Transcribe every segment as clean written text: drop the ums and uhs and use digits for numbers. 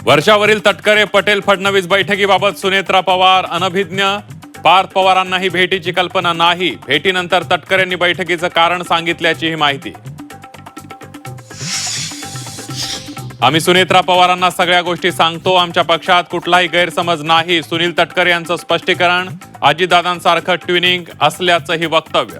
वर्षावरील तटकरे पटेल फडणवीस बैठकीबाबत सुनेत्रा पवार अनभिज्ञ. पार्थ पवारांनाही भेटीची कल्पना नाही. भेटीनंतर तटकरेंनी बैठकीचं कारण सांगितल्याचीही माहिती. आम्ही सुनेत्रा पवारांना सगळ्या गोष्टी सांगतो. आमच्या पक्षात कुठलाही गैरसमज नाही. सुनील तटकरे यांचं स्पष्टीकरण. अजितदादांसारखं ट्विनिंग असल्याचंही वक्तव्य.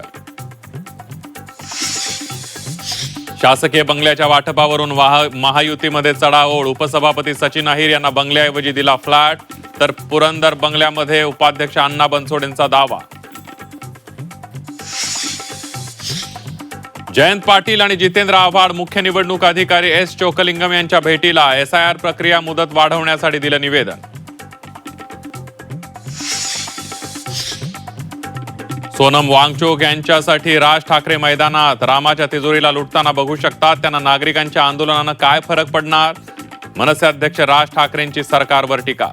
शासकीय बंगल्याच्या वाटपावरून महायुतीमध्ये चढाओढ. उपसभापती सचिन अहिर यांना बंगल्याऐवजी दिला फ्लॅट, तर पुरंदर बंगल्यामध्ये उपाध्यक्ष अण्णा बनसोडेंचा दावा. जयंत पाटील आणि जितेंद्र आव्हाड मुख्य निवडणूक अधिकारी एस चोकलिंगम यांच्या भेटीला. SIR प्रक्रिया मुदत वाढवण्यासाठी दिलं निवेदन. सोनम वांगचुक यांच्यासाठी राज ठाकरे मैदानात. रामाच्या तिजोरीला लुटताना बघू शकतात. त्यांना नागरिकांच्या आंदोलनानं काय फरक पडणार? मनसे अध्यक्ष राज ठाकरेंची सरकारवर टीका.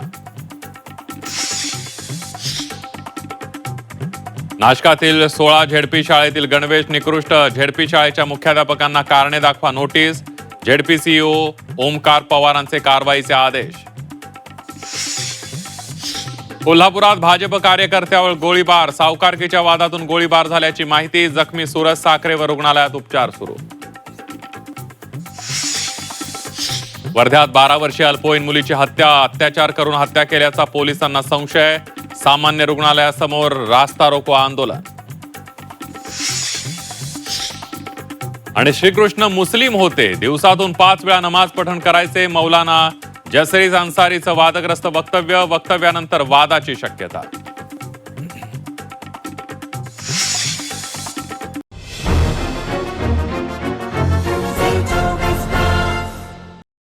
नाशकातील 16 झेडपी शाळेतील गणवेश निकृष्ट. झेडपी शाळेच्या मुख्याध्यापकांना कारणे दाखवा नोटीस. झेडपी CEO ओमकार पवारांचे कारवाईचे आदेश. कोल्हापुरात भाजप कार्यकर्त्यावर गोळीबार. सावकारकीच्या वादातून गोळीबार झाल्याची माहिती. जखमी सूरज साखरे व रुग्णालयात उपचार सुरू. वर्ध्यात 12 वर्षीय अल्पवयीन मुलीची हत्या. अत्याचार करून हत्या केल्याचा पोलिसांना संशय. सामान्य रुग्णालयासमोर रास्ता रोको आंदोलन. आणि श्रीकृष्ण मुस्लिम होते. दिवसातून 5 वेळा नमाज पठण करायचे. मौलाना जसरीज अन्सारीचं वादग्रस्त वक्तव्य. वक्तव्यानंतर वादाची शक्यता.